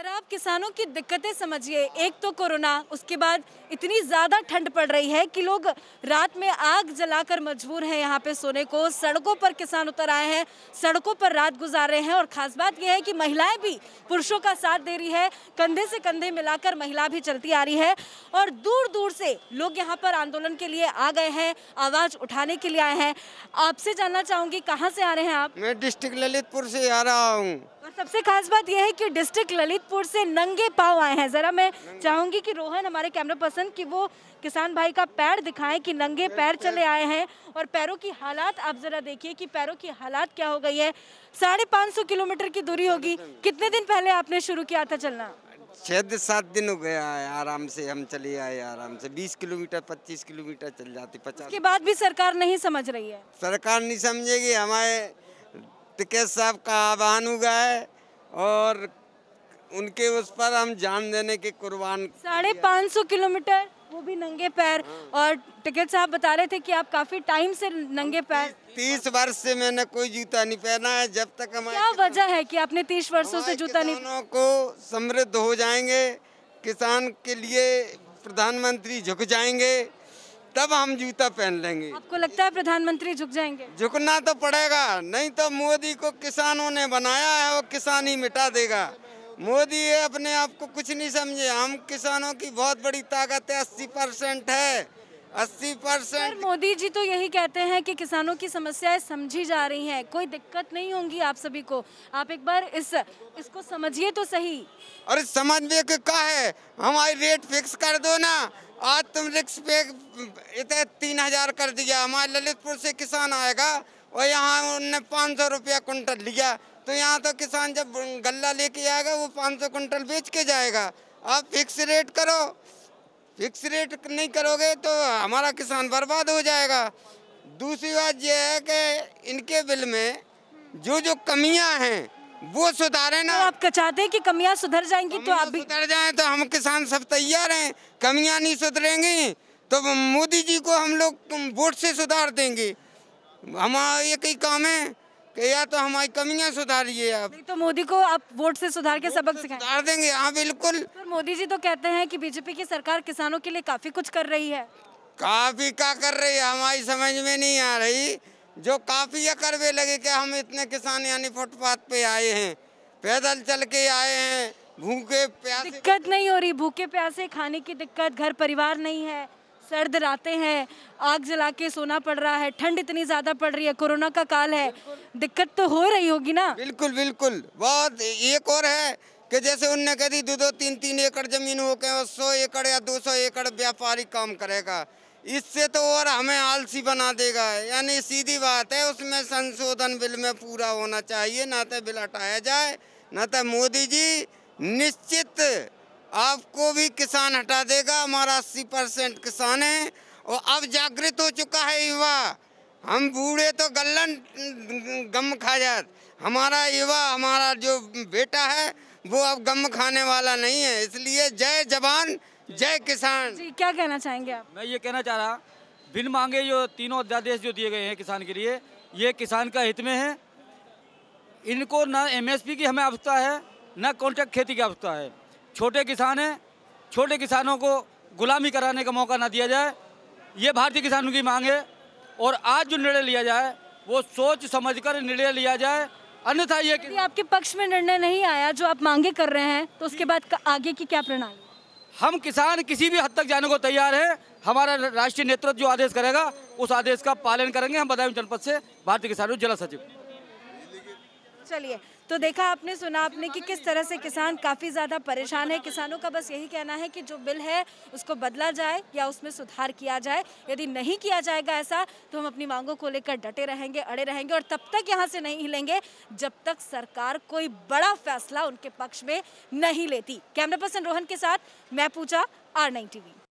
जरा आप किसानों की दिक्कतें समझिए। एक तो कोरोना, उसके बाद इतनी ज़्यादा ठंड पड़ रही है कि लोग रात में आग जलाकर मजबूर हैं यहाँ पे सोने को। सड़कों पर किसान उतर आए हैं, सड़कों पर रात गुजार रहे हैं। और ख़ास बात यह है कि महिलाएं भी पुरुषों का साथ दे रही है, कंधे से कंधे मिलाकर महिला भी चलती आ रही है। और दूर दूर से लोग यहाँ पर आंदोलन के लिए आ गए हैं, आवाज़ उठाने के लिए आए हैं। आपसे जानना चाहूँगी, कहाँ से आ रहे हैं आप? मैं डिस्ट्रिक्ट ललितपुर से आ रहा हूँ। और सबसे खास बात यह है कि डिस्ट्रिक्ट ललितपुर से नंगे पांव आए हैं। जरा मैं चाहूंगी कि रोहन, हमारे कैमरा पर्सन, कि वो किसान भाई का पैर दिखाएं कि नंगे पैर चले आए हैं। और पैरों की हालात आप जरा देखिए कि पैरों की हालात क्या हो गई है। 550 किलोमीटर की दूरी होगी। कितने दिन पहले आपने शुरू किया था चलना? 6-7 दिन हो गया है, आराम से हम चले आए। आराम से 20 किलोमीटर 25 किलोमीटर चल जाती। 50 के बाद भी सरकार नहीं समझ रही है। सरकार नहीं समझेगी। हमारे टिकैत साहब का आह्वान हुआ है और उनके उस पर हम जान देने के कुर्बान। 550 किलोमीटर, वो भी नंगे पैर। और टिकैत साहब बता रहे थे कि आप काफी टाइम से नंगे पैर। 30 वर्ष से मैंने कोई जूता नहीं पहना है। जब तक हमारे क्या वजह है कि आपने 30 वर्षों से जूता नहीं? किसानों को समृद्ध हो जाएंगे, किसान के लिए प्रधानमंत्री झुक जाएंगे, तब हम जूता पहन लेंगे। आपको लगता है प्रधानमंत्री झुक जाएंगे? झुकना तो पड़ेगा, नहीं तो मोदी को किसानों ने बनाया है, वो किसान ही मिटा देगा। मोदी ये अपने आप को कुछ नहीं समझे। हम किसानों की बहुत बड़ी ताकत है, 80% है, 80%। मोदी जी तो यही कहते हैं कि किसानों की समस्याएं समझी जा रही हैं, कोई दिक्कत नहीं होगी आप सभी को। आप एक बार इसको समझिए तो सही। अरे समझने के क्या है, हमारी रेट फिक्स कर दो ना। आज तुम रिक्स पे इतने 3000 कर दिया। हमारे ललितपुर से किसान आएगा और यहाँ उनने 500 रुपया कुंटल लिया, तो यहाँ तो किसान जब गल्ला लेके आएगा वो 500 कुंटल बेच के जाएगा। आप फिक्स रेट करो। फिक्स रेट नहीं करोगे तो हमारा किसान बर्बाद हो जाएगा। दूसरी बात यह है कि इनके बिल में जो जो कमियां हैं वो सुधारे ना। तो आप चाहते हैं कि कमियां सुधर जाएंगी? तो आप भी सुधर जाए तो हम किसान सब तैयार हैं। कमियां नहीं सुधरेंगी तो मोदी जी को हम लोग वोट से सुधार देंगे। हमारा एक ही काम है कि या तो हमारी कमियां सुधारिए आप, नहीं तो मोदी को आप वोट से सुधार के सबक सिखाएं। सुधार देंगे। हाँ बिल्कुल। पर मोदी जी तो कहते हैं कि बीजेपी की सरकार किसानों के लिए काफी कुछ कर रही है। काफी क्या कर रही है हमारी समझ में नहीं आ रही। जो काफी करवे लगे कि हम इतने किसान यानी फुटपाथ पे आए हैं, पैदल चल के आए हैं, भूखे प्यासे। दिक्कत नहीं हो रही? भूखे प्यासे खाने की दिक्कत, घर परिवार नहीं है, सर्द रातें हैं, आग जला के सोना पड़ रहा है, ठंड इतनी ज्यादा पड़ रही है, कोरोना का काल है, दिक्कत तो हो रही होगी ना? बिल्कुल बिल्कुल। बहुत एक और है कि जैसे उनने कह दी 2-2, 3-3 एकड़ जमीन हो के 100 एकड़ या 200 एकड़ व्यापारी काम करेगा। इससे तो और हमें आलसी बना देगा। यानी सीधी बात है, उसमें संशोधन बिल में पूरा होना चाहिए। ना तो बिल हटाया जाए, ना तो मोदी जी निश्चित आपको भी किसान हटा देगा। हमारा 80% किसान है और अब जागृत हो चुका है युवा। हम बूढ़े तो गल्लन गम खा जात, हमारा युवा, हमारा जो बेटा है वो अब गम खाने वाला नहीं है। इसलिए जय जवान जय किसान। जी, क्या कहना चाहेंगे आप? मैं ये कहना चाह रहा, बिन मांगे जो तीनों अध्यादेश जो दिए गए हैं किसान के लिए, ये किसान का हित में है। इनको ना MSP की हमें आवश्यकता है, ना कॉन्ट्रैक्ट खेती की आवश्यकता है। छोटे किसान हैं, छोटे किसानों को गुलामी कराने का मौका ना दिया जाए, ये भारतीय किसानों की मांग है। और आज जो निर्णय लिया जाए वो सोच समझकर निर्णय लिया जाए, अन्यथा ये यदि आपके पक्ष में निर्णय नहीं आया जो आप मांगे कर रहे हैं, तो उसके बाद आगे की क्या प्रणाली? हम किसान किसी भी हद तक जाने को तैयार है। हमारा राष्ट्रीय नेतृत्व जो आदेश करेगा उस आदेश का पालन करेंगे। हम बदायूं जनपद से भारतीय किसानों जिला सचिव। चलिए, तो देखा आपने, सुना आपने कि किस तरह से किसान काफ़ी ज़्यादा परेशान है। किसानों का बस यही कहना है कि जो बिल है उसको बदला जाए या उसमें सुधार किया जाए। यदि नहीं किया जाएगा ऐसा तो हम अपनी मांगों को लेकर डटे रहेंगे, अड़े रहेंगे और तब तक यहाँ से नहीं हिलेंगे जब तक सरकार कोई बड़ा फैसला उनके पक्ष में नहीं लेती। कैमरा पर्सन रोहन के साथ मैं पूजा, R9 TV।